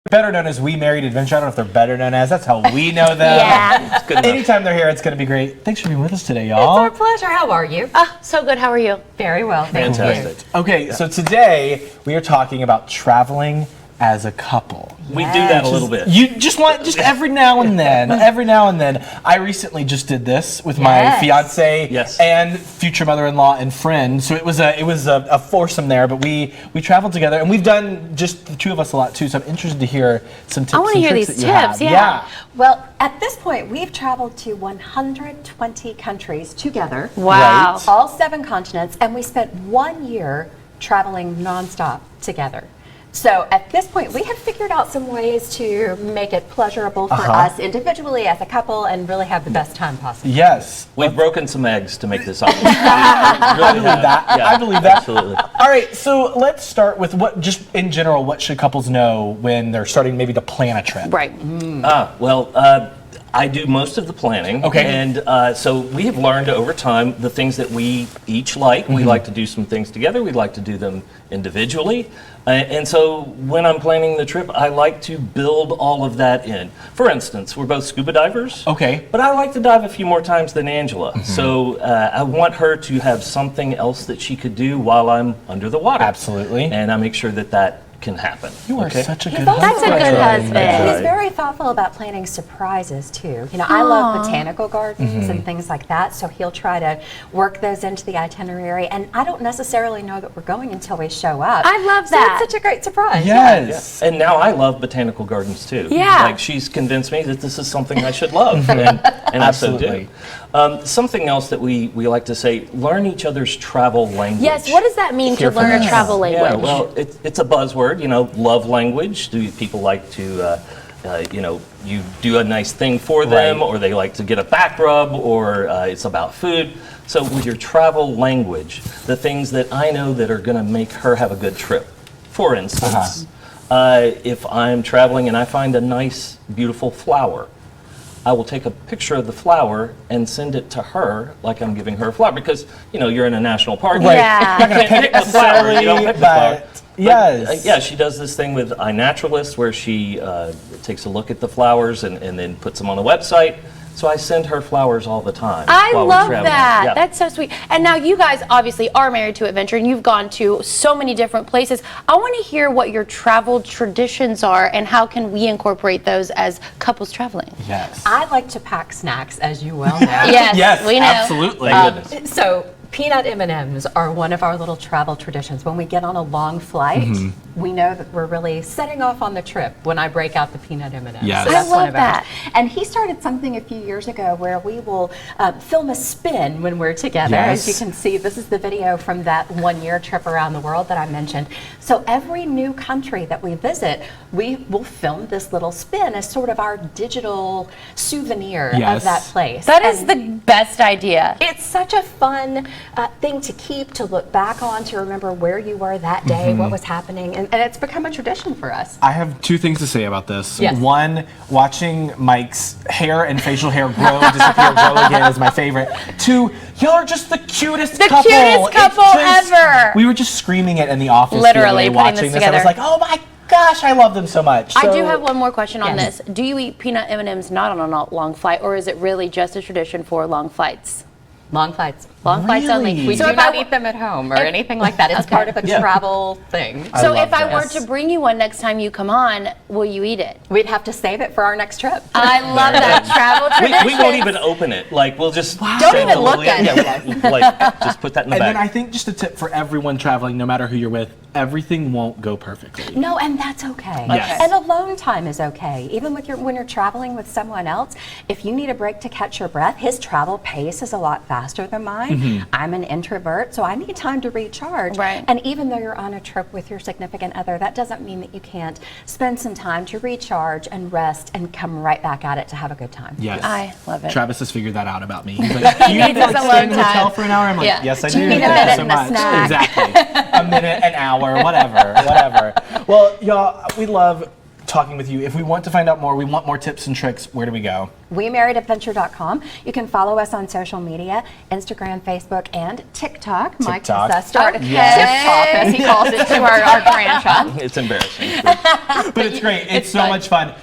better known as We Married Adventure. I don't know if they're better known as. That's how we know them. Yeah. Good enough. Anytime they're here, it's going to be great. Thanks for being with us today, y'all. It's our pleasure. How are you? So good. How are you? Very well, thank you. Fantastic. Okay, so today we are talking about traveling as a couple. We do that a little bit. You just every now and then, I recently just did this with my Yes. fiance Yes. and future mother-in-law and friend. So it was a foursome there, but we traveled together and we've done just the two of us a lot too. So I'm interested to hear some tips. I want to and hear tricks these that you tips. have. Yeah. Well, at this point, we've traveled to 120 countries together. Wow. Right. All 7 continents, and we spent 1 year traveling nonstop together. So at this point, we have figured out some ways to make it pleasurable for us individually as a couple and really have the best time possible. Yes. We've broken some eggs to make this happen. I believe that. Yeah, I believe that. absolutely. All right, so let's start with just in general, what should couples know when they're starting maybe to plan a trip? Right. I do most of the planning. Okay. And so we have learned over time the things that we each like. We like to do some things together. We like to do them individually. And so when I'm planning the trip, I like to build all of that in. For instance, we're both scuba divers. Okay. But I like to dive a few more times than Angela. So I want her to have something else that she could do while I'm under the water. Absolutely. And I make sure that that can happen. You are okay? such a good He's also That's a good very- husband. Right. He's very thoughtful about planning surprises too. You know, I love botanical gardens and things like that, so he'll try to work those into the itinerary. And I don't necessarily know that we're going until we show up. I love So that. it's such a great surprise. Yes. And now I love botanical gardens too. Yeah. Like she's convinced me that this is something I should love, and I so Absolutely. do. Something else that we like to say: learn each other's travel language. Yes. What does that mean Hear to from learn a us. travel language? Yeah, well, it's a buzzword, you know, love language. Do people like to, you know, you do a nice thing for them, Right. or they like to get a back rub, or it's about food. So with your travel language, the things that I know that are going to make her have a good trip. For instance, if I'm traveling and I find a nice, beautiful flower, I will take a picture of the flower and send it to her like I'm giving her a flower, because you know you're in a national park. Right. Yeah. Not gonna pick it the flower, you don't necessarily, pick the flower. but yes. Yeah, she does this thing with iNaturalist where she takes a look at the flowers and then puts them on the website. So I send her flowers all the time. I while we're love traveling. that. Yeah. That's so sweet. And now you guys obviously are married to adventure and you've gone to so many different places. I want to hear what your travel traditions are and how can we incorporate those as couples traveling. Yes. I like to pack snacks, as you well know. Yes, Yes, we know. absolutely. Thank goodness. So peanut M&Ms are one of our little travel traditions. When we get on a long flight, we know that we're really setting off on the trip when I break out the peanut M&Ms. Yes. So that's I love one of ours. that. And he started something a few years ago where we will film a spin when we're together. As you Yes. can see, this is the video from that 1 year trip around the world that I mentioned. So every new country that we visit, we will film this little spin as sort of our digital souvenir Yes. of that place. That is And the best idea. it's such a fun thing to keep, to look back on, to remember where you were that day, what was happening, and it's become a tradition for us. I have two things to say about this. Yes. One, watching Mike's hair and facial hair grow, disappear, grow again is my favorite. Two, y'all are just the cutest The couple. cutest It's couple just- ever. We were just screaming it in the office Literally the other day putting watching this this. I was together. like, oh my gosh, I love them so much. I do So- have one more question on Yes. this. Do you eat peanut M&Ms not on a long flight, or is it really just a tradition for long flights? Long flights. Long flights only. Really? We So do if I not w- eat them at home or if- anything like that. It's Okay. part of a Yeah. travel thing. So love if I were this. to bring you one next time you come on, will you eat it? We'd have to save it for our next trip. I love that travel tradition. We won't even open it. Like we'll just Don't even look at it. Yeah, like just put that in the And bag. then I think just a tip for everyone traveling, no matter who you're with, everything won't go perfectly. No, and that's okay. Yes. And alone time is okay. Even with when you're traveling with someone else, if you need a break to catch your breath, his travel pace is a lot faster than mine. I'm an introvert, so I need time to recharge. Right. And even though you're on a trip with your significant other, that doesn't mean that you can't spend some time to recharge and rest and come right back at it to have a good time. Yes. I love it. Travis has figured that out about me. He's like, do you need needs to like, his stay in alone the hotel time. for an hour? I'm like, Yeah. yes, I Do do. you need a Thank minute so and a much. snack? Exactly. A minute, an hour, whatever. Well, y'all, we love talking with you. If we want to find out more, we want more tips and tricks, where do we go? WeMarriedAdventure.com. You can follow us on social media, Instagram, Facebook, and TikTok. Mike TikTok. has started Yes. TikTok, as he calls it, to our grandchild. It's embarrassing. But it's great. It's so fun. much fun.